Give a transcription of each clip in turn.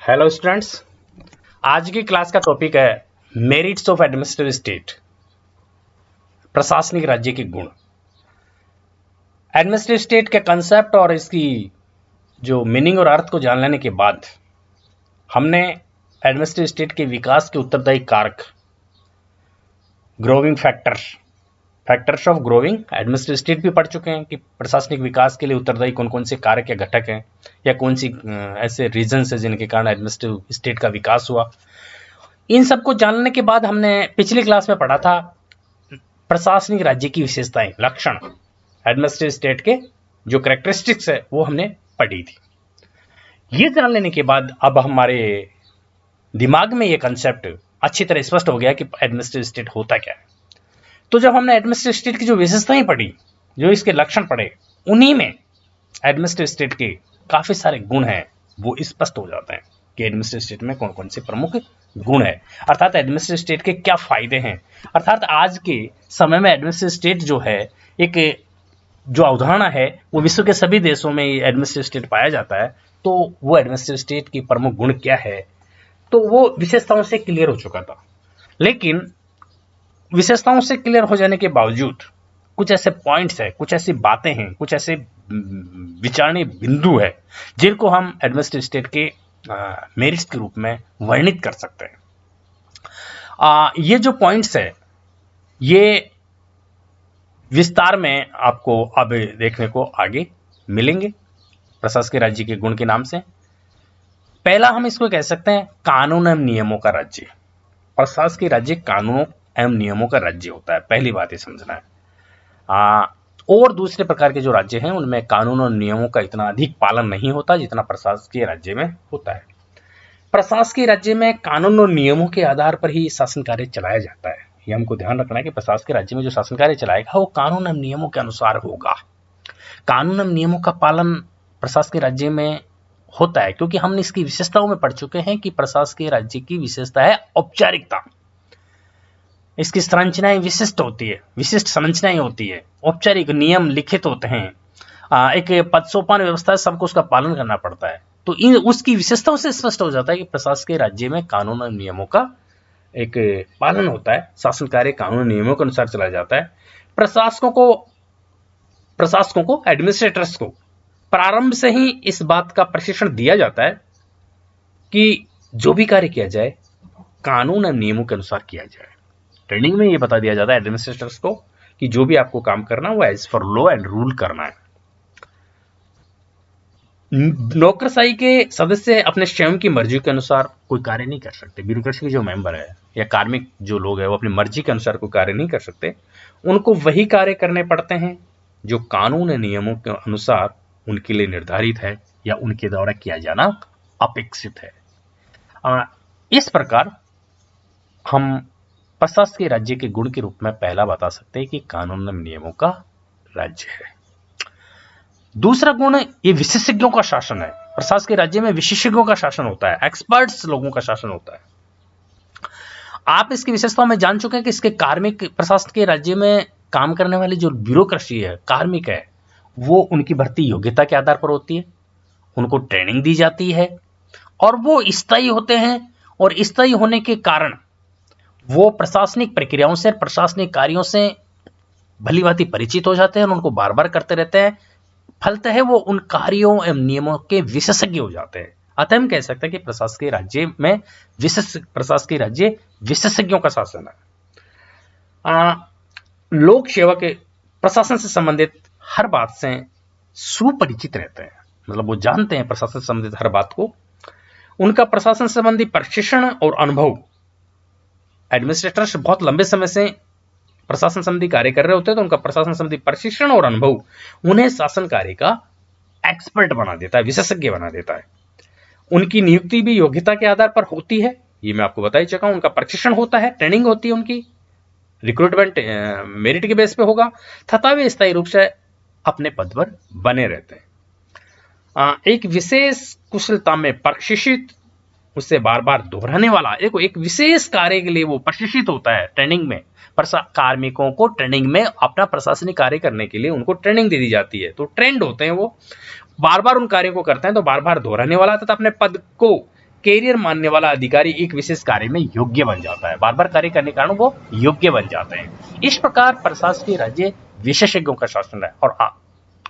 Hello students, आज की class का टॉपिक है मेरिट्स ऑफ एडमिनिस्ट्रेटिव स्टेट, प्रशासनिक राज्य के गुण। एडमिनिस्ट्रेटिव स्टेट के कंसेप्ट और इसकी जो मीनिंग और अर्थ को जान लेने के बाद हमने एडमिनिस्ट्रेटिव स्टेट के विकास के उत्तरदायी कारक, growing factors of growing administrative state भी पढ़ चुके हैं कि प्रशासनिक विकास के लिए उत्तरदायी कौन कौन से कारक या घटक हैं या कौन सी ऐसे रीजन्स है जिनके कारण एडमिनिस्ट्रेटिव स्टेट का विकास हुआ। इन सबको जानने के बाद हमने पिछली क्लास में पढ़ा था प्रशासनिक राज्य की विशेषताएं, लक्षण, एडमिनिस्ट्रेटिव स्टेट के जो कैरेक्टरिस्टिक्स है वो हमने पढ़ी थी। ये जान लेने के बाद अब हमारे दिमाग में ये कंसेप्ट अच्छी तरह स्पष्ट हो गया कि एडमिनिस्ट्रेटिव स्टेट होता क्या है। तो जब हमने एडमिनिस्ट्रेटिव स्टेट की जो विशेषताएं पढ़ी, जो इसके लक्षण पढ़े, उन्हीं में एडमिनिस्ट्रेटिव स्टेट के काफी सारे गुण हैं वो स्पष्ट हो जाते हैं कि एडमिनिस्ट्रेटिव स्टेट में कौन कौन से प्रमुख गुण है, अर्थात एडमिनिस्ट्रेटिव स्टेट के क्या फायदे हैं। अर्थात आज के समय में एडमिनिस्ट्रेटिव स्टेट जो है, एक जो अवधारणा है वो विश्व के सभी देशों में एडमिनिस्ट्रेटिव स्टेट पाया जाता है। तो वो एडमिनिस्ट्रेटिव स्टेट की प्रमुख गुण क्या है, तो वो विशेषताओं से क्लियर हो चुका था। लेकिन विशेषताओं से क्लियर हो जाने के बावजूद कुछ ऐसे पॉइंट्स है, कुछ ऐसी बातें हैं, कुछ ऐसे विचारणीय बिंदु है जिनको हम एडमिनिस्ट्रेटिव स्टेट के मेरिट्स के रूप में वर्णित कर सकते हैं। ये जो पॉइंट्स है ये विस्तार में आपको अब देखने को आगे मिलेंगे प्रशासकीय राज्य के गुण के नाम से। पहला हम इसको कह सकते हैं कानून एवं नियमों का राज्य। प्रशासकीय राज्य कानूनों एवं नियमों का राज्य होता है, पहली बात ये समझना है। और दूसरे प्रकार के जो राज्य हैं उनमें कानून और नियमों का इतना अधिक पालन नहीं होता जितना प्रशासकीय राज्य में होता है। प्रशासकीय राज्य में कानून और नियमों के आधार पर ही शासन कार्य चलाया जाता है। ये हमको ध्यान रखना है कि प्रशासकीय राज्य में जो शासन कार्य चलाएगा वो कानून एवं नियमों के अनुसार होगा। कानून एवं नियमों का पालन प्रशासकीय राज्य में होता है क्योंकि हमने इसकी विशेषताओं में पढ़ चुके हैं कि प्रशासकीय राज्य की विशेषता है औपचारिकता। इसकी संरचनाएं विशिष्ट होती है, विशिष्ट संरचनाएं होती है, औपचारिक नियम लिखित होते हैं, एक पद सोपान व्यवस्था है, सबको उसका पालन करना पड़ता है। तो इन उसकी विशेषताओं से स्पष्ट हो जाता है कि प्रशासकीय राज्य में कानून और नियमों का एक पालन होता है, शासन कार्य कानून और नियमों के अनुसार चला जाता है। प्रशासकों को एडमिनिस्ट्रेटर्स को प्रारंभ से ही इस बात का प्रशिक्षण दिया जाता है कि जो भी कार्य किया जाए कानून और नियमों के अनुसार किया जाए। ट्रेनिंग में ये बता दिया जाता है एडमिनिस्ट्रेटर्स को कि जो भी आपको काम करना है वो as for law and rule करना है। नौकरशाही के सदस्य अपने स्वयं की मर्जी के अनुसार कोई कार्य नहीं कर सकते। ब्यूरोक्रेसी के जो मेंबर है या कार्मिक जो लोग हैं वो अपनी मर्जी के अनुसार कोई कार्य नहीं कर सकते। उनको वही कार्य करने पड़ते हैं जो कानून और नियमों के अनुसार उनके लिए निर्धारित है या उनके द्वारा किया जाना अपेक्षित है। इस प्रकार हम प्रशासकीय राज्य के गुण के रूप में पहला बता सकते हैं कि कानून एवं नियमों का राज्य है। दूसरा गुण ये विशेषज्ञों का शासन है। प्रशासकीय राज्य में विशेषज्ञों का शासन होता है, एक्सपर्ट्स लोगों का शासन होता है। आप इसकी विशेषताओं में जान चुके हैं कि इसके कार्मिक प्रशासकीय राज्य में काम करने वाली जो ब्यूरोक्रेसी है, कार्मिक है, वो उनकी भर्ती योग्यता के आधार पर होती है, उनको ट्रेनिंग दी जाती है और वो स्थायी होते हैं। और स्थायी होने के कारण वो प्रशासनिक प्रक्रियाओं से, प्रशासनिक कार्यों से भली भांति परिचित हो जाते हैं और उनको बार बार करते रहते हैं। फलतः वो उन कार्यों एवं नियमों के विशेषज्ञ हो जाते हैं। अतः हम कह सकते हैं कि प्रशासकीय राज्य में प्रशासकीय राज्य विशेषज्ञों का शासन है। लोक सेवा के प्रशासन से संबंधित हर बात से सुपरिचित रहते हैं, मतलब वो जानते हैं प्रशासन से संबंधित हर बात को। उनका प्रशासन संबंधी प्रशिक्षण और अनुभव, एडमिनिस्ट्रेटर्स बहुत लंबे समय से प्रशासन संबंधी कार्य कर रहे होते हैं तो उनका प्रशासन संबंधी प्रशिक्षण और अनुभव उन्हें शासन कार्य का एक्सपर्ट बना देता है, विशेषज्ञ बना देता है। उनकी नियुक्ति भी योग्यता के आधार पर होती है, ये मैं आपको बता ही चुका हूं। उनका प्रशिक्षण होता है, ट्रेनिंग होती है, उनकी रिक्रूटमेंट मेरिट के बेस पे होगा तथा वे स्थायी रूप से अपने पद पर बने रहते हैं। एक विशेष कुशलता में प्रशिक्षित, उससे बार बार दोहराने वाला एक विशेष कार्य के लिए वो प्रशिक्षित होता है। ट्रेनिंग में कार्मिकों को ट्रेनिंग में अपना प्रशासनिक कार्य करने के लिए उनको ट्रेनिंग दे दी जाती है, तो ट्रेंड होते हैं, वो बार बार उन कार्यों को करते हैं। तो बार बार दोहराने वाला तथा अपने पद को कैरियर मानने वाला अधिकारी एक विशेष कार्य में योग्य बन जाता है, बार बार कार्य करने के कारण वो योग्य बन जाते हैं। इस प्रकार प्रशासकीय राज्य विशेषज्ञों का शासन है। और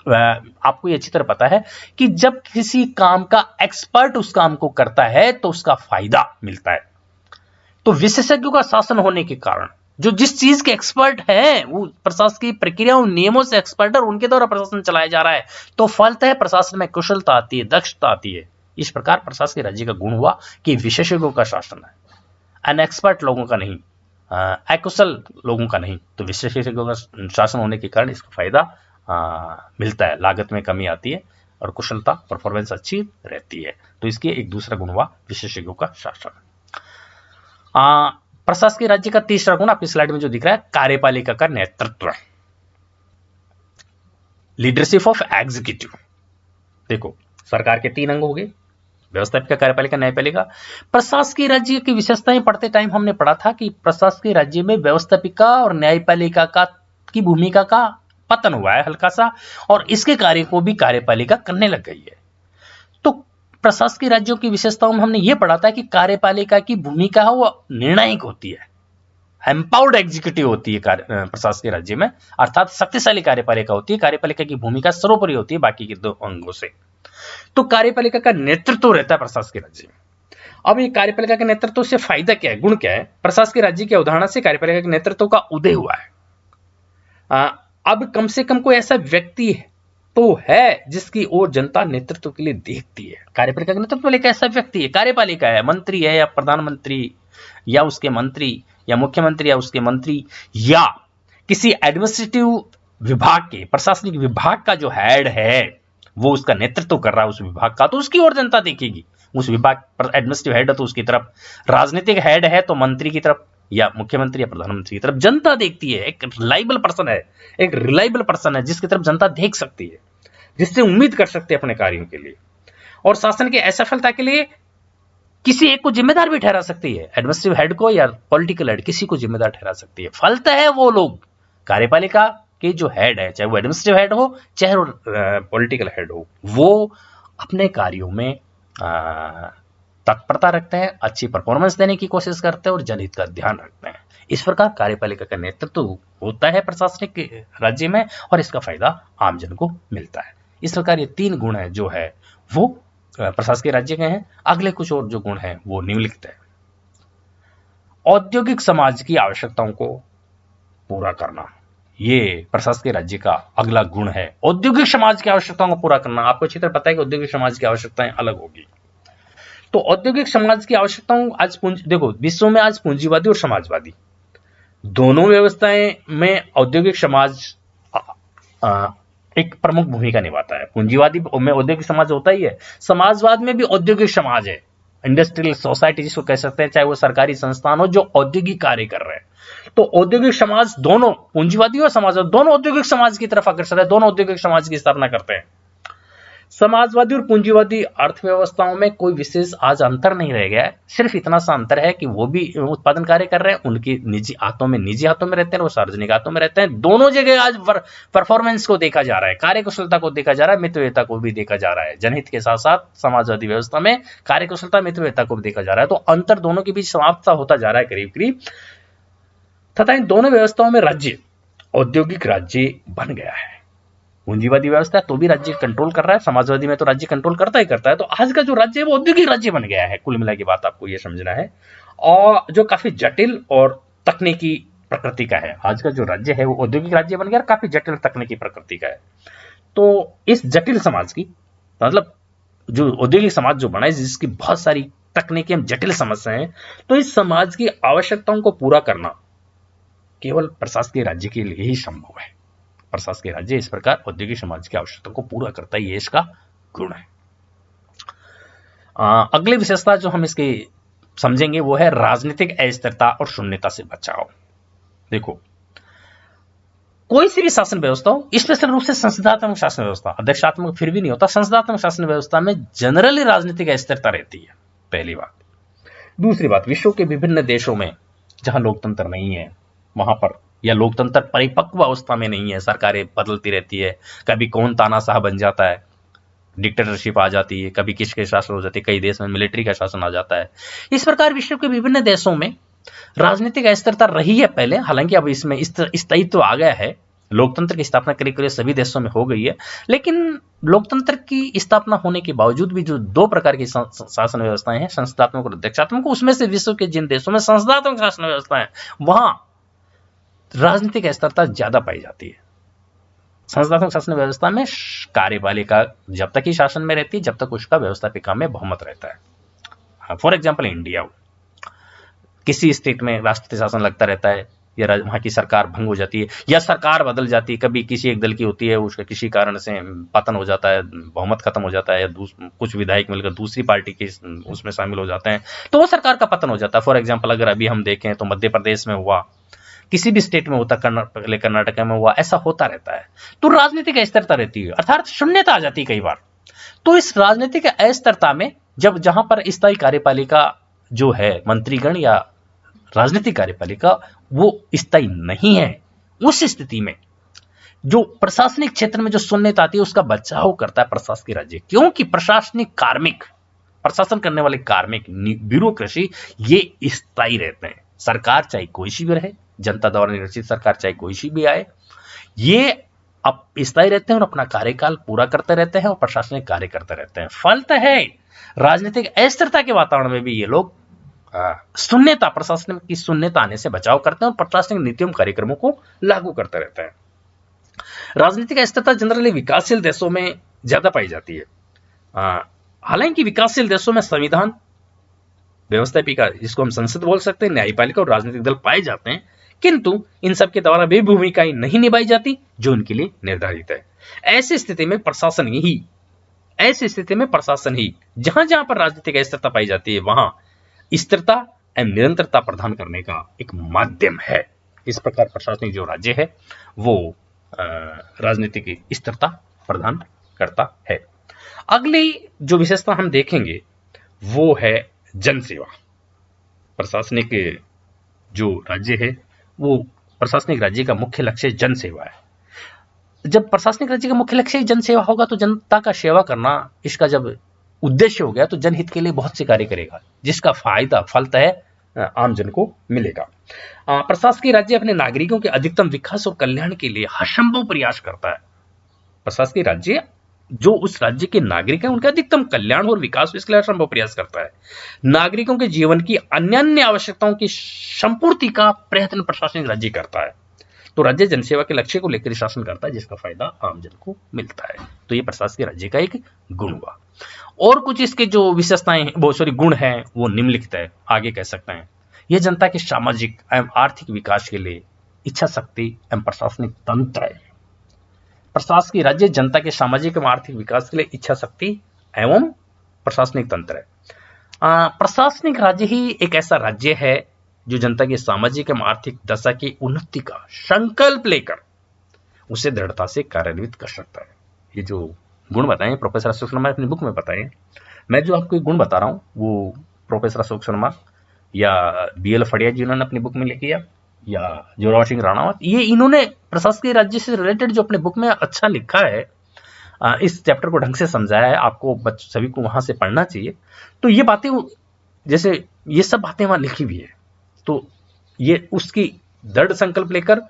आपको ये अच्छी तरह पता है कि जब किसी काम का एक्सपर्ट उस काम को करता है तो उसका फायदा मिलता है। तो विशेषज्ञों का शासन होने के कारण जो जिस चीज के एक्सपर्ट है वो प्रशासकीय प्रक्रियाओं नियमों से एक्सपर्ट है और उनके द्वारा प्रशासन चलाया जा रहा है, तो फलतः प्रशासन में कुशलता आती है, दक्षता आती है। इस प्रकार प्रशासकीय राज्य का गुण हुआ कि विशेषज्ञों का शासन है, अनएक्सपर्ट लोगों का नहीं, अकुशल लोगों का नहीं। तो विशेषज्ञों का शासन होने के कारण इसका फायदा मिलता है, लागत में कमी आती है और कुशलता परफॉर्मेंस अच्छी रहती है। तो इसके एक दूसरा गुण हुआ विशेषज्ञों का शासन। प्रशासकीय राज्य का तीसरा गुण आपकी स्लाइड में जो दिख रहा है, कार्यपालिका का नेतृत्व, लीडरशिप ऑफ एग्जीक्यूटिव। देखो सरकार के 3 अंग हो गए, व्यवस्थापिका, कार्यपालिका, न्यायपालिका। प्रशासकीय राज्य की विशेषताएं पढ़ते टाइम हमने पढ़ा था कि प्रशासकीय राज्य में व्यवस्थापिका और न्यायपालिका की भूमिका का पतन हुआ है हल्का सा, और इसके कार्य को भी कार्यपालिका करने लग गई है। तो प्रशासकीय राज्यों की विशेषताओं में हमने यह पढ़ा था कि कार्यपालिका की भूमिका है वो निर्णायक होती है, एम्पावर्ड एग्जीक्यूटिव होती है प्रशासकीय राज्य में, अर्थात शक्तिशाली कार्यपालिका होती है। कार्यपालिका की भूमिका सर्वोपरि होती है बाकी के 2 अंगों से। तो कार्यपालिका का नेतृत्व रहता है प्रशासकीय राज्य में। अब ये कार्यपालिका के नेतृत्व से फायदा क्या है, गुण क्या है? प्रशासकीय राज्य के अवधारणा से कार्यपालिका के नेतृत्व का उदय हुआ है। अब कम से कम कोई ऐसा व्यक्ति तो है जिसकी ओर जनता नेतृत्व के लिए देखती है। कार्यपालिका के नेतृत्व एक ऐसा व्यक्ति है, कार्यपालिका है, मंत्री है या प्रधानमंत्री या उसके मंत्री या मुख्यमंत्री या उसके मंत्री या किसी एडमिनिस्ट्रेटिव विभाग के, प्रशासनिक विभाग का जो हेड है वो उसका नेतृत्व कर रहा है उस विभाग का, तो उसकी ओर जनता देखेगी। उस विभाग पर एडमिनिस्ट्रेटिव हेड है तो उसकी तरफ, राजनीतिक हेड है तो मंत्री की तरफ या मुख्यमंत्री या प्रधानमंत्री की तरफ जनता देखती है। एक रिलायबल पर्सन है, एक रिलायबल पर्सन है जिसकी तरफ जनता देख सकती है, जिससे उम्मीद कर सकते हैं अपने कार्यों के लिए, और शासन के असफलता के लिए किसी एक को जिम्मेदार भी ठहरा सकती है, एडमिनिस्ट्रेटिव हेड को या पॉलिटिकल हेड, किसी को जिम्मेदार ठहरा सकती है। फलतः है वो लोग कार्यपालिका के जो हेड है, चाहे वो एडमिनिस्ट्रेटिव हेड हो चाहे वो पॉलिटिकल हेड हो, वो अपने कार्यों में तत्परता रखते हैं, अच्छी परफॉर्मेंस देने की कोशिश करते हैं और जनहित का ध्यान रखते हैं। इस प्रकार कार्यपालिका का नेतृत्व होता है प्रशासनिक राज्य में और इसका फायदा आम जन को मिलता है। इस प्रकार ये 3 गुण है जो है वो प्रशासकीय राज्य के हैं। अगले कुछ और जो गुण है वो निम्नलिखित है। औद्योगिक समाज की आवश्यकताओं को पूरा करना, ये प्रशासकीय राज्य का अगला गुण है। औद्योगिक समाज की आवश्यकताओं को पूरा करना, आपको अच्छी तरह पता है कि औद्योगिक समाज की आवश्यकताएं अलग होगी। तो औद्योगिक समाज की आवश्यकताओं आज देखो विश्व में आज पूंजीवादी और समाजवादी दोनों व्यवस्थाएं में औद्योगिक समाज एक प्रमुख भूमिका निभाता है। पूंजीवादी में औद्योगिक समाज होता ही है, समाजवाद में भी औद्योगिक समाज है, इंडस्ट्रियल सोसाइटी जिसको कह सकते हैं, चाहे वो सरकारी संस्थान हो जो औद्योगिक कार्य कर रहे हैं। तो औद्योगिक समाज दोनों, पूंजीवादी और समाजवादी दोनों औद्योगिक समाज की तरफ अग्रसर है, दोनों औद्योगिक समाज की स्थापना करते हैं। समाजवादी और पूंजीवादी अर्थव्यवस्थाओं में कोई विशेष आज अंतर नहीं रह गया है, सिर्फ इतना सा अंतर है कि वो भी उत्पादन कार्य कर रहे हैं, उनकी निजी हाथों में रहते हैं, वो सार्वजनिक हाथों में रहते हैं। दोनों जगह आज परफॉर्मेंस को देखा जा रहा है, कार्यकुशलता को देखा जा रहा है, मितव्ययिता को भी देखा जा रहा है। जनहित के साथ साथ समाजवादी व्यवस्था में कार्यकुशलता, मितव्ययिता को भी देखा जा रहा है। तो अंतर दोनों के बीच समाप्त होता जा रहा है करीब करीब, तथा इन दोनों व्यवस्थाओं में राज्य औद्योगिक राज्य बन गया है। पूंजीवादी व्यवस्था तो भी राज्य कंट्रोल कर रहा है, समाजवादी में तो राज्य कंट्रोल करता ही करता है। तो आज का जो राज्य है वो औद्योगिक राज्य बन गया है। कुल मिला के बात आपको ये समझना है, और जो काफी जटिल और तकनीकी प्रकृति का है। आज का जो राज्य है वो औद्योगिक राज्य बन गया, काफी जटिल तकनीकी प्रकृति का है। तो इस जटिल समाज की, मतलब जो औद्योगिक समाज जो बना है जिसकी बहुत सारी तकनीकी एवं जटिल समस्याएं हैं, तो इस समाज की आवश्यकताओं को पूरा करना केवल प्रशासकीय राज्य के लिए ही संभव है। प्रशासकीय राज्य इस प्रकार औद्योगिक समाज की आवश्यकता को पूरा करता है, ये इसका गुण है। अगली विशेषता जो हम इसकी समझेंगे वो है राजनीतिक अस्थिरता और शून्यता से बचाव। देखो कोई सी भी शासन व्यवस्था हो, स्पेशल रूप से संसदात्मक शासन व्यवस्था, अध्यक्षात्मक फिर भी नहीं होता, संसदात्मक शासन व्यवस्था में जनरली राजनीतिक अस्थिरता रहती है, पहली बात। दूसरी बात, विश्व के विभिन्न देशों में जहां लोकतंत्र नहीं है वहां पर, या लोकतंत्र परिपक्व अवस्था में नहीं है, सरकारें बदलती रहती है, कभी कौन तानाशाह बन जाता है, डिक्टेटरशिप आ जाती है, कभी किसके शासन हो जाती है, कई देश में मिलिट्री का शासन आ जाता है। इस प्रकार विश्व के विभिन्न देशों में राजनीतिक अस्थिरता रही है पहले, हालांकि अब इसमें स्थायित्व आ गया है। लोकतंत्र की स्थापना करीब करीब सभी देशों में हो गई है, लेकिन लोकतंत्र की स्थापना होने के बावजूद भी जो दो प्रकार की शासन व्यवस्थाएं हैं, संसदात्मक और अध्यक्षात्मक, उसमें से विश्व के जिन देशों में संसदात्मक शासन व्यवस्था है वहां राजनीतिक अस्थिरता ज्यादा पाई जाती है। संसदात्मक शासन व्यवस्था में कार्यपालिका जब तक ही शासन में रहती है जब तक उसका व्यवस्थापिका में बहुमत रहता है। फॉर एग्जाम्पल इंडिया, किसी स्टेट में राष्ट्रपति शासन लगता रहता है, या वहां की सरकार भंग हो जाती है या सरकार बदल जाती है, कभी किसी एक दल की होती है, उसका किसी कारण से पतन हो जाता है, बहुमत खत्म हो जाता है, या कुछ विधायक मिलकर दूसरी पार्टी के उसमें शामिल हो जाते हैं, तो वो सरकार का पतन हो जाता है। फॉर एग्जाम्पल अगर अभी हम देखें तो मध्य प्रदेश में हुआ, किसी भी स्टेट में होता, कर्नाटक में हुआ, ऐसा होता रहता है। तो राजनीतिक अस्थिरता रहती है, अर्थात शून्यता आ जाती है कई बार। तो इस राजनीतिक अस्थिरता में जब जहां पर स्थायी कार्यपालिका जो है, मंत्रीगण या राजनीतिक कार्यपालिका, वो स्थायी नहीं है, उस स्थिति में जो प्रशासनिक क्षेत्र में जो शून्यता आती है उसका बचाव करता है प्रशासनिक राज्य। क्योंकि प्रशासनिक कार्मिक, प्रशासन करने वाले कार्मिक, ब्यूरोक्रेसी, ये स्थायी रहते हैं। सरकार चाहे कोई सी भी रहे, जनता द्वारा निर्वाचित सरकार चाहे कोई सी भी आए, ये अब स्थायी रहते हैं और अपना कार्यकाल पूरा करते रहते हैं और प्रशासनिक कार्य करते रहते हैं। फलतः है राजनीतिक अस्थिरता के वातावरण में भी ये लोग शून्यता, प्रशासन की शून्यता आने से बचाव करते हैं और प्रशासनिक नीतियों कार्यक्रमों को लागू करते रहते हैं। राजनीतिक अस्थिरता जनरली विकासशील देशों में ज्यादा पाई जाती है। हालांकि विकासशील देशों में संविधान, व्यवस्थापिका जिसको हम संसद बोल सकते हैं, न्यायपालिका और राजनीतिक दल पाए जाते हैं, किंतु इन सब के द्वारा वे भूमिकाएं नहीं निभाई जाती जो उनके लिए निर्धारित है। ऐसी स्थिति में प्रशासन ही जहां जहां पर राजनीतिक अस्थिरता पाई जाती है वहां स्थिरता एवं निरंतरता प्रदान करने का एक माध्यम है। इस प्रकार प्रशासनिक जो राज्य है वो राजनीतिक स्थिरता प्रदान करता है। अगली जो विशेषता हम देखेंगे वो है जनसेवा। प्रशासनिक जो राज्य है वो प्रशासनिक राज्य का मुख्य लक्ष्य जनसेवा है। जब प्रशासनिक राज्य का मुख्य लक्ष्य जनसेवा होगा तो जनता का सेवा करना इसका जब उद्देश्य हो गया तो जनहित के लिए बहुत से कार्य करेगा, जिसका फायदा फलतः आम जन को मिलेगा। प्रशासकीय राज्य अपने नागरिकों के अधिकतम विकास और कल्याण के लिए हरसंभव प्रयास करता है। प्रशासकीय राज्य जो उस राज्य के नागरिक हैं उनका अधिकतम कल्याण और विकास इसके लिए हरसंभव प्रयास करता है। नागरिकों के जीवन की अन्य आवश्यकताओं की संपूर्ति का प्रयत्न प्रशासनिक राज्य करता है। तो राज्य जनसेवा के लक्ष्य को लेकर शासन करता है जिसका फायदा आम जन को मिलता है। तो ये प्रशासकीय राज्य का एक गुण हुआ। और कुछ इसके जो विशेषताएं, गुण हैं वो निम्नलिखित है, आगे कह सकते हैं। यह जनता के सामाजिक एवं आर्थिक विकास के लिए इच्छा शक्ति एवं प्रशासनिक तंत्र है। प्रशासकीय राज्य जनता के सामाजिक एवं आर्थिक विकास के लिए इच्छा शक्ति एवं प्रशासनिक तंत्र है। प्रशासनिक राज्य ही एक ऐसा राज्य है जो जनता की सामाजिक एवं आर्थिक दशा की उन्नति का संकल्प लेकर उसे दृढ़ता से कार्यान्वित कर सकता है। ये जो गुण बताए प्रोफेसर अशोक शर्मा अपनी बुक में बताए, मैं जो आपको गुण बता रहा हूँ वो प्रोफेसर अशोक शर्मा या BL फड़िया जी उन्होंने अपनी बुक में लिखी है, या जोरावर सिंह राणावत, ये इन्होंने प्रशासकीय राज्य से रिलेटेड जो अपने बुक में अच्छा लिखा है, इस चैप्टर को ढंग से समझाया है, आपको सभी को वहां से पढ़ना चाहिए। तो ये बातें, जैसे ये सब बातें वहां लिखी हुई है, तो ये उसकी दृढ़ संकल्प लेकर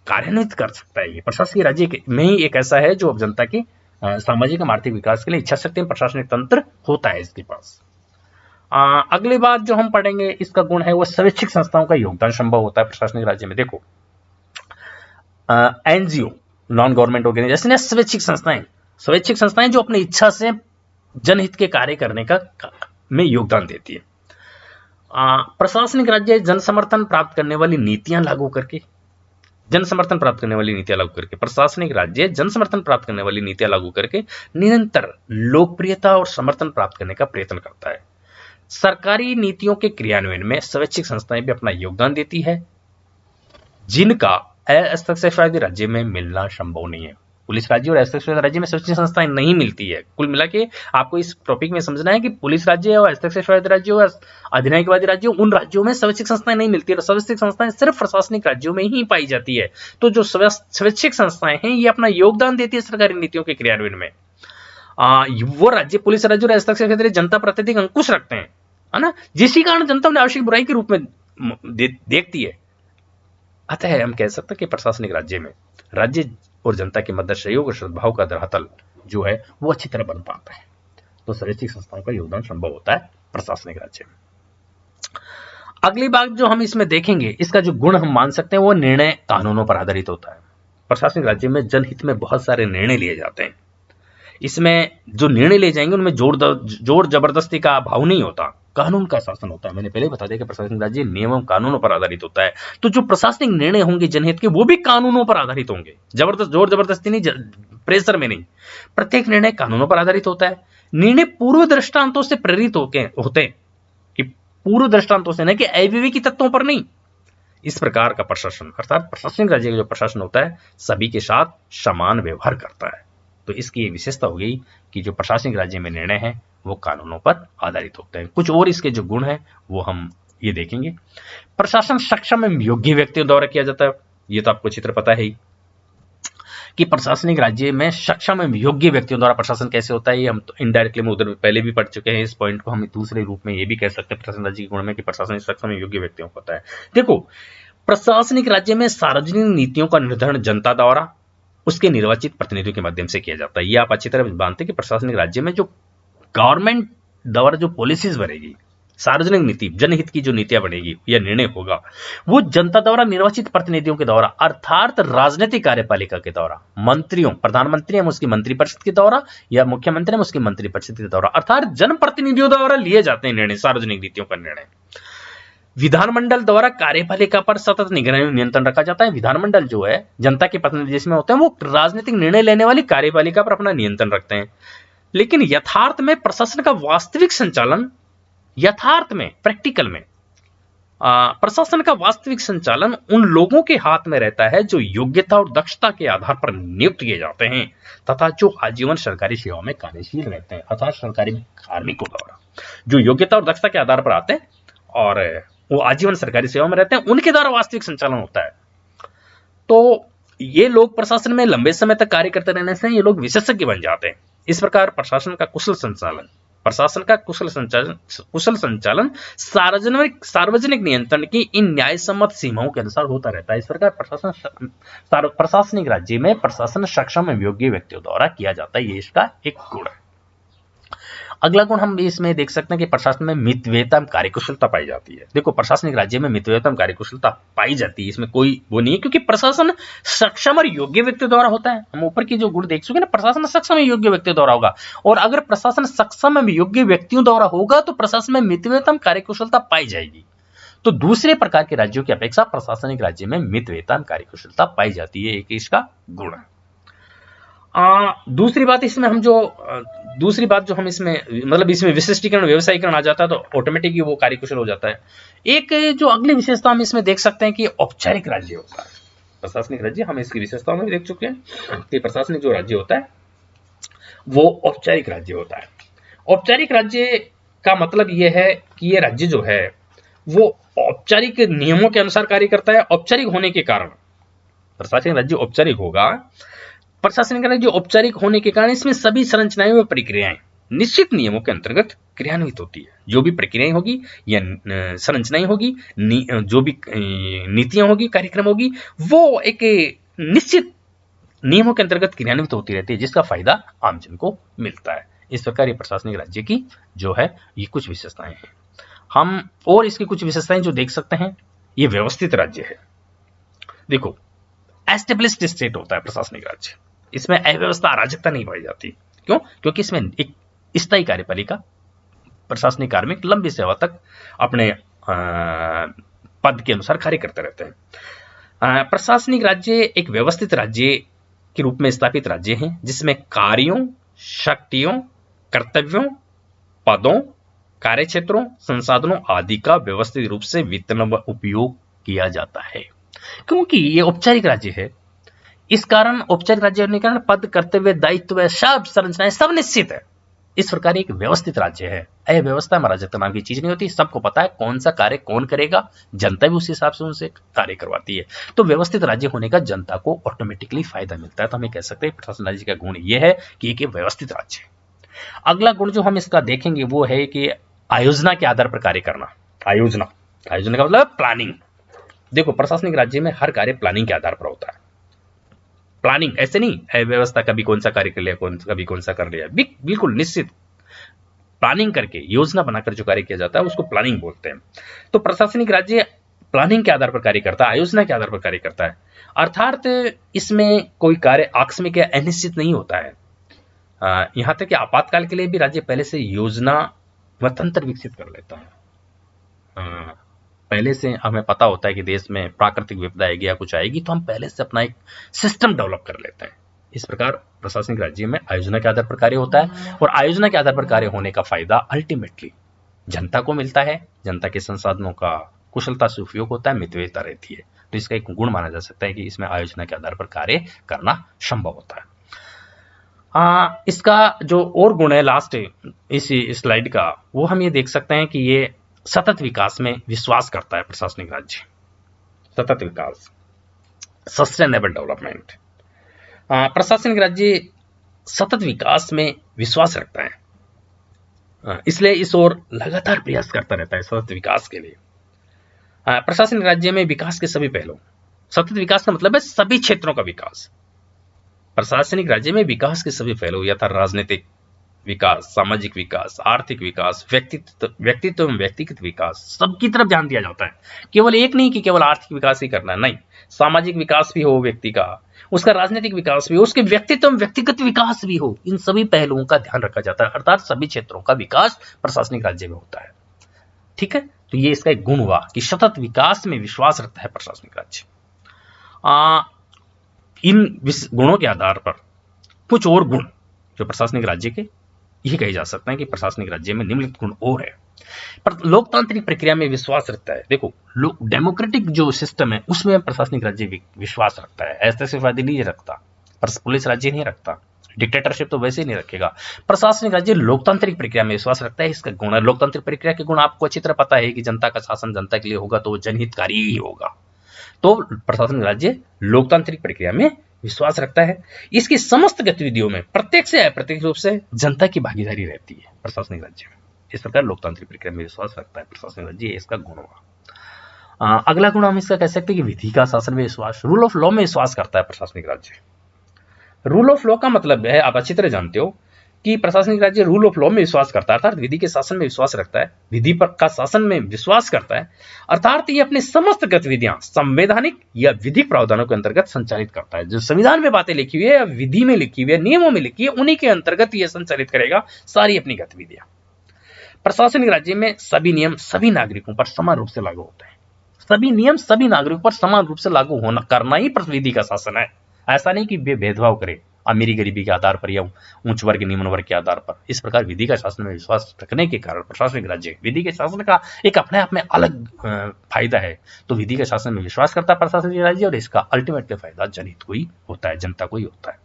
कार्यान्वित कर सकता है। ये प्रशासकीय राज्य में ही एक ऐसा है जो जनता की सामाजिक और आर्थिक विकास के लिए इच्छा शक्ति प्रशासनिक तंत्र होता है इसके पास। अगली बात जो हम पढ़ेंगे इसका गुण है वो स्वैच्छिक संस्थाओं का योगदान संभव होता है प्रशासनिक राज्य में। देखो NGO, नॉन गवर्नमेंट ऑर्गेनाइजेशन, स्वैच्छिक संस्थाएं जो अपनी इच्छा से जनहित के कार्य करने का में योगदान देती है। प्रशासनिक राज्य जन समर्थन प्राप्त करने वाली नीतियां लागू करके प्रशासनिक राज्य जन समर्थन प्राप्त करने वाली नीतियां लागू करके निरंतर लोकप्रियता और समर्थन प्राप्त करने का प्रयत्न करता है। सरकारी नीतियों के क्रियान्वयन में स्वैच्छिक संस्थाएं भी अपना योगदान देती है जिनका अस्थिरतावादी राज्य में मिलना संभव नहीं है। पुलिस राज्य और अस्थिरतावादी राज्य में स्वैच्छिक संस्थाएं नहीं मिलती है। कुल मिला के आपको इस टॉपिक में समझना है कि पुलिस राज्य और अस्थिरतावादी राज्य और अधिनायकवादी राज्यों, उन राज्यों में स्वैच्छिक संस्थाएं नहीं मिलती है। स्वैच्छिक संस्थाएं सिर्फ प्रशासनिक राज्यों में ही पाई जाती है। तो जो स्वैच्छिक संस्थाएं हैं ये अपना योगदान देती है सरकारी नीतियों के क्रियान्वयन में। वो राज्य पुलिस राज्य और हस्तक्षेप क्षेत्र जनता प्रत्यधिक अंकुश रखते हैं, है ना, जिसी कारण जनता उन्हें आवश्यक बुराई के रूप में देखती है। अतः हम कह सकते हैं कि प्रशासनिक राज्य में राज्य और जनता के मध्य सहयोग और सद्भाव का धरातल जो है वो अच्छी तरह बन पाता है। तो स्वैच्छिक संस्थाओं का योगदान संभव होता है प्रशासनिक राज्य में। अगली बात जो हम इसमें देखेंगे, इसका जो गुण हम मान सकते हैं वो निर्णय कानूनों पर आधारित होता है। प्रशासनिक राज्य में जनहित में बहुत सारे निर्णय लिए जाते हैं। इसमें जो निर्णय लिए जाएंगे उनमें जोर जबरदस्ती का भाव नहीं होता, कानून का शासन होता है। मैंने पहले बता दिया कि प्रशासनिक राज्य नियम कानूनों पर आधारित होता है। तो जो प्रशासनिक निर्णय होंगे जनहित के, वो भी कानूनों पर आधारित होंगे, जोर जबरदस्ती नहीं, प्रेशर में नहीं। प्रत्येक निर्णय कानूनों पर आधारित होता है। निर्णय पूर्व दृष्टांतों से प्रेरित होते हैं, कि पूर्व दृष्टांतों से, न कि अविवेकी तत्वों पर नहीं। इस प्रकार का प्रशासन अर्थात प्रशासनिक राज्य का जो प्रशासन होता है सभी के साथ समान व्यवहार करता है। तो इसकी एक विशेषता हो गई कि जो प्रशासनिक राज्य में निर्णय है वो कानूनों पर आधारित होते हैं। कुछ और इसके जो गुण हैं वो हम ये देखेंगे। प्रशासन सक्षम एवं योग्य व्यक्तियों द्वारा किया जाता है। ये तो आपको चित्र पता है ही कि प्रशासनिक राज्य में सक्षम एवं योग्य व्यक्तियों द्वारा प्रशासन कैसे होता है। ये हम तो इनडायरेक्टली में उधर पहले भी पढ़ चुके हैं। इस पॉइंट को हम दूसरे रूप में ये भी कह सकते हैं प्रशासनिक राज्य के गुण में कि प्रशासन सक्षम एवं योग्य व्यक्तियों को होता है। देखो, प्रशासनिक राज्य में सार्वजनिक नीतियों का निर्धारण जनता द्वारा उसके निर्वाचित प्रतिनिधियों के माध्यम से किया जाता है। ये आप अच्छी तरह जानते हैं कि प्रशासनिक राज्य में जो गवर्नमेंट द्वारा जो पॉलिसीज बनेगी, सार्वजनिक नीति, जनहित की जो नीतियां बनेगी या निर्णय होगा, वो जनता द्वारा निर्वाचित प्रतिनिधियों के द्वारा अर्थात राजनीतिक कार्यपालिका के द्वारा, मंत्रियों, प्रधानमंत्री हम उसकी मंत्रिपरिषद के द्वारा या मुख्यमंत्री हम उसकी मंत्रिपरिषद के द्वारा अर्थात जनप्रतिनिधियों द्वारा लिए जाते हैं निर्णय, सार्वजनिक नीतियों का निर्णय। विधानमंडल द्वारा कार्यपालिका पर सतत निगरानी नियंत्रण रखा जाता है। विधानमंडल जो है जनता के प्रतिनिधि जिसमें होते हैं वो राजनीतिक निर्णय लेने वाली कार्यपालिका पर अपना नियंत्रण रखते हैं। लेकिन यथार्थ में प्रशासन का वास्तविक संचालन, यथार्थ में प्रैक्टिकल में प्रशासन का वास्तविक संचालन उन लोगों के हाथ में रहता है जो योग्यता और दक्षता के आधार पर नियुक्त किए जाते हैं तथा जो आजीवन सरकारी सेवा में कार्यशील रहते हैं, अर्थात सरकारी कार्मिकों द्वारा जो योग्यता और दक्षता के आधार पर आते हैं और वो आजीवन सरकारी सेवा में रहते हैं, उनके द्वारा वास्तविक संचालन होता है। तो ये लोग प्रशासन में लंबे समय तक कार्य करते रहने से ये लोग विशेषज्ञ बन जाते हैं। इस प्रकार प्रशासन का कुशल संचालन सार्वजनिक नियंत्रण की इन न्यायसम्मत सीमाओं के अनुसार होता रहता है। इस प्रकार प्रशासनिक राज्य में प्रशासन सक्षम एवं योग्य व्यक्तियों द्वारा किया जाता है। ये इसका एक गुण है। अगला गुण हम इसमें देख सकते हैं कि प्रशासन में मितव्ययता कार्यकुशलता पाई जाती है। देखो, प्रशासनिक राज्य में मितव्ययता कार्यकुशलता पाई जाती है, इसमें कोई वो नहीं है, क्योंकि प्रशासन सक्षम और योग्य व्यक्तियों द्वारा होता है। हम ऊपर की जो गुण देख चुके ना, प्रशासन सक्षम और योग्य व्यक्तियों द्वारा होगा, और अगर प्रशासन सक्षम और योग्य व्यक्तियों द्वारा होगा तो प्रशासन में मितव्ययता कार्यकुशलता पाई जाएगी। तो दूसरे प्रकार के राज्यों की अपेक्षा प्रशासनिक राज्य में मितव्ययता कार्यकुशलता पाई जाती है, एक इसका गुण है। दूसरी बात जो हम इसमें मतलब इसमें विशिष्टीकरण, व्यवसायीकरण आ जाता है तो ऑटोमेटिक ही वो कार्यकुशल हो जाता है। एक जो अगली विशेषता हम इसमें देख सकते हैं कि औपचारिक राज्य होता है। प्रशासनिक राज्य हम इसकी विशेषताओं में देख चुके हैं कि प्रशासनिक जो राज्य होता है वो औपचारिक राज्य होता है। औपचारिक राज्य का मतलब ये है कि ये राज्य जो है वो औपचारिक नियमों के अनुसार कार्य करता है। औपचारिक होने के कारण प्रशासनिक राज्य औपचारिक होगा। प्रशासनिक राज्य औपचारिक होने के कारण इसमें सभी संरचनाएं व प्रक्रियाएं निश्चित नियमों के अंतर्गत क्रियान्वित होती है। जो भी प्रक्रियाएं होगी या संरचनाएं होगी, जो भी नीतियां होगी, कार्यक्रम होगी, वो एक निश्चित नियमों के अंतर्गत क्रियान्वित होती रहती है, जिसका फायदा आमजन को मिलता है। इस प्रकार ये प्रशासनिक राज्य की जो है ये कुछ विशेषताएं हैं। हम और इसकी कुछ विशेषताएं जो देख सकते हैं, ये व्यवस्थित राज्य है। देखो, एस्टेब्लिश्ड स्टेट होता है प्रशासनिक राज्य। इसमें अव्यवस्था, अराजकता नहीं पाई जाती। क्यों? क्योंकि इसमें एक स्थायी कार्यपालिका, प्रशासनिक कार्मिक लंबी सेवा तक अपने पद के अनुसार कार्य करते रहते हैं। प्रशासनिक राज्य एक व्यवस्थित राज्य के रूप में स्थापित राज्य है, जिसमें कार्यों, शक्तियों, कर्तव्यों, पदों, कार्यक्षेत्रों, संसाधनों आदि का व्यवस्थित रूप से वितरण व उपयोग किया जाता है। क्योंकि ये औपचारिक राज्य है, इस कारण औपचारिक राज्य होने के कारण पद, कर्तव्य, दायित्व, सब संरचनाएं सब निश्चित है। इस प्रकार एक व्यवस्थित राज्य है। अव्यवस्था, अराजकता नाम की चीज नहीं होती। सबको पता है कौन सा कार्य कौन करेगा, जनता भी उस हिसाब से उनसे कार्य करवाती है। तो व्यवस्थित राज्य होने का जनता को ऑटोमेटिकली फायदा मिलता है। तो हमें कह सकते हैं प्रशासन राज्य का गुण यह है कि एक व्यवस्थित राज्य है। अगला गुण जो हम इसका देखेंगे वो है कि आयोजना के आधार पर कार्य करना। आयोजना, आयोजना का मतलब प्लानिंग। देखो प्रशासनिक राज्य में हर कार्य प्लानिंग के आधार पर होता है। प्लानिंग ऐसे नहीं है व्यवस्था, कभी कौन सा कार्य कर लिया, कभी कौन सा कर लिया, बिल्कुल निश्चित प्लानिंग करके योजना बनाकर जो कार्य किया जाता है उसको प्लानिंग बोलते हैं। तो प्रशासनिक राज्य प्लानिंग के आधार पर कार्य करता है, आयोजना के आधार पर कार्य करता है। अर्थात इसमें कोई कार्य आकस्मिक या अनिश्चित नहीं होता है। यहां तक कि आपातकाल के लिए भी राज्य पहले से योजना व तंत्र विकसित कर लेता है। पहले से हमें पता होता है कि देश में प्राकृतिक विपदा आएगी या कुछ आएगी, तो हम पहले से अपना एक सिस्टम डेवलप कर लेते हैं। इस प्रकार प्रशासनिक राज्य में आयोजना के आधार पर कार्य होता है, और आयोजना के आधार पर कार्य होने का फायदा अल्टीमेटली जनता को मिलता है। जनता के संसाधनों का कुशलता से उपयोग होता है, मितव्ययिता रहती है। तो इसका एक गुण माना जा सकता है कि इसमें आयोजना के आधार पर कार्य करना संभव होता है। इसका जो और गुण है लास्ट इसी स्लाइड का, वो हम ये देख सकते हैं कि ये सतत विकास में विश्वास करता है प्रशासनिक राज्य। सतत विकास, सस्टेनेबल डेवलपमेंट। प्रशासनिक राज्य सतत विकास में विश्वास रखता है, इसलिए इस ओर लगातार प्रयास करता रहता है सतत विकास के लिए। प्रशासनिक राज्य में विकास के सभी पहलू, सतत विकास का मतलब है सभी क्षेत्रों का विकास। प्रशासनिक राज्य में विकास के सभी पहलू यथा राजनीतिक विकास, सामाजिक विकास, आर्थिक विकास, व्यक्तित्व एवं व्यक्तिगत विकास, सबकी तरफ ध्यान दिया जाता है। केवल एक नहीं कि केवल आर्थिक विकास ही करना है, नहीं, सामाजिक विकास भी हो व्यक्ति का, उसका राजनीतिक विकास भी हो, उसके व्यक्तित्व एवं व्यक्तिगत विकास भी हो, इन सभी पहलुओं का ध्यान रखा जाता है। अर्थात सभी क्षेत्रों का विकास प्रशासनिक राज्य में होता है। ठीक है, तो ये इसका एक गुण हुआ कि सतत विकास में विश्वास रखता है प्रशासनिक राज्य। इन गुणों के आधार पर कुछ और गुण जो प्रशासनिक राज्य के, यह कहे जा सकता है कि प्रशासनिक राज्य में निम्नलिखित गुण और है। पर लोकतांत्रिक प्रक्रिया में विश्वास रखता है। देखो, डेमोक्रेटिक जो सिस्टम है उसमें प्रशासनिक राज्य विश्वास रखता है। ऐसे नहीं रखता, पर पुलिस राज्य नहीं रखता, डिक्टेटरशिप तो वैसे ही नहीं रखेगा। प्रशासनिक राज्य लोकतांत्रिक प्रक्रिया में विश्वास रखता है, इसका गुण है। लोकतांत्रिक प्रक्रिया के गुण आपको अच्छी तरह पता है कि जनता का शासन जनता के लिए होगा तो जनहितकारी ही होगा। तो प्रशासनिक राज्य लोकतांत्रिक प्रक्रिया में विश्वास रखता है। इसकी समस्त गतिविधियों में प्रत्यक्ष या अप्रत्यक्ष रूप से जनता की भागीदारी रहती है प्रशासनिक राज्य में। इस प्रकार लोकतांत्रिक प्रक्रिया में विश्वास रखता है प्रशासनिक राज्य, इसका गुण हुआ। अगला गुण हम इसका कह सकते हैं कि विधि का शासन में विश्वास, रूल ऑफ लॉ में विश्वास करता है प्रशासनिक राज्य। रूल ऑफ लॉ का मतलब है, आप अच्छी तरह जानते हो कि प्रशासनिक राज्य रूल ऑफ लॉ में विश्वास करता है, अर्थात विधि के शासन में विश्वास रखता है, विधि पर का शासन में विश्वास करता है। अर्थात ये अपनी समस्त गतिविधियां संवैधानिक या विधिक प्रावधानों के अंतर्गत संचालित करता है। जो संविधान में बातें लिखी हुई है या विधि में लिखी हुई है, नियमों में लिखी है, उन्हीं के अंतर्गत ये संचालित करेगा सारी अपनी गतिविधियां। प्रशासनिक राज्य में सभी नियम सभी नागरिकों पर समान रूप से लागू होते हैं। सभी नियम सभी नागरिकों पर समान रूप से लागू होना करना ही विधि का शासन है। ऐसा नहीं कि भेदभाव करे अमीरी गरीबी के आधार पर या उच्च वर्ग निम्न वर्ग के आधार पर। इस प्रकार विधि का शासन में विश्वास रखने के कारण प्रशासनिक राज्य विधि के शासन का एक अपने आप में अलग फायदा है। तो विधि के शासन में विश्वास करता है प्रशासनिक राज्य, और इसका अल्टीमेटली फायदा जनहित को ही होता है, जनता को ही होता है।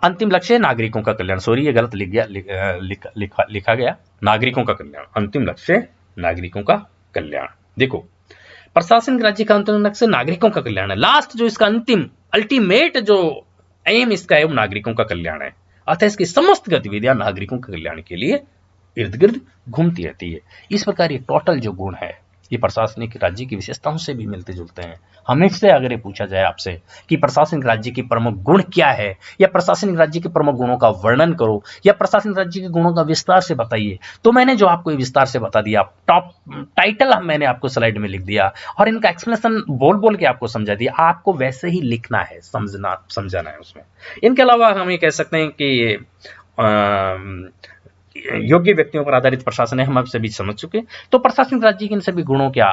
अंतिम लक्ष्य नागरिकों का कल्याण। सॉरी, ये गलत लिखा गया, नागरिकों का कल्याण। अंतिम लक्ष्य नागरिकों का कल्याण। देखो, प्रशासनिक राज्य का अंतिम लक्ष्य नागरिकों का कल्याण है। लास्ट जो इसका अंतिम अल्टीमेट जो एम इसका है वो नागरिकों का कल्याण है। अतः इसकी समस्त गतिविधियां नागरिकों के कल्याण के लिए इर्द गिर्द घूमती रहती है। इस प्रकार ये टोटल जो गुण है ये प्रशासनिक राज्य की विशेषताओं से भी मिलते जुलते हैं। हमेशा अगर ये पूछा जाए आपसे कि प्रशासनिक राज्य की प्रमुख गुण क्या है, या प्रशासनिक राज्य के प्रमुख गुणों का वर्णन करो, या प्रशासनिक राज्य के गुणों का विस्तार से बताइए, तो मैंने जो आपको विस्तार से बता दिया, टॉप टाइटल मैंने आपको स्लाइड में लिख दिया और इनका एक्सप्लेनेशन बोल बोल के आपको समझा दिया। आपको वैसे ही लिखना है, समझाना है उसमें। इनके अलावा हम ये कह सकते हैं कि योग्य व्यक्तियों पर आधारित प्रशासन है, हम अब सभी समझ चुके। तो प्रशासनिक राज्य के इन सभी गुणों क्या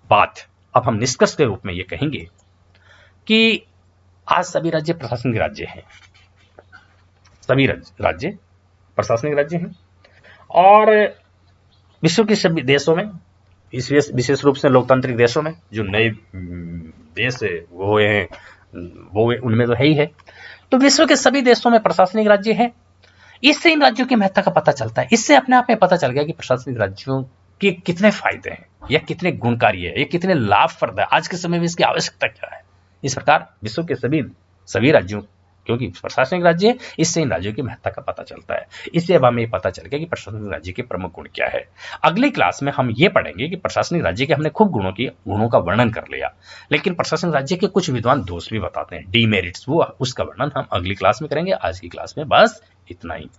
बात अब हम निष्कर्ष के रूप में ये कहेंगे कि आज सभी राज्य प्रशासनिक राज्य हैं, सभी राज्य प्रशासनिक राज्य हैं, और विश्व के सभी देशों में, विशेष रूप से लोकतांत्रिक देशों में, जो नए देश है वो हैं, वो उनमें तो है ही है। तो विश्व के सभी देशों में प्रशासनिक राज्य है। इससे इन राज्यों की महत्ता का पता चलता है। इससे अपने आप में पता चल गया कि प्रशासनिक राज्यों के कितने फायदे हैं, या कितने गुणकारी है, ये कितने लाभप्रद है, आज के समय में इसकी आवश्यकता क्या है। इस प्रकार विश्व के सभी राज्यों क्योंकि प्रशासनिक राज्य है, इससे इन राज्यों की महत्ता का पता चलता है। इससे अब हमें पता चल गया कि प्रशासनिक राज्य के प्रमुख गुण क्या है। अगली क्लास में हम ये पढ़ेंगे कि प्रशासनिक राज्य के हमने खूब गुणों का वर्णन कर लिया, लेकिन प्रशासनिक राज्य के कुछ विद्वान दोष भी बताते हैं, डीमेरिट्स, वो उसका वर्णन हम अगली क्लास में करेंगे। आज की क्लास में बस इतना ही।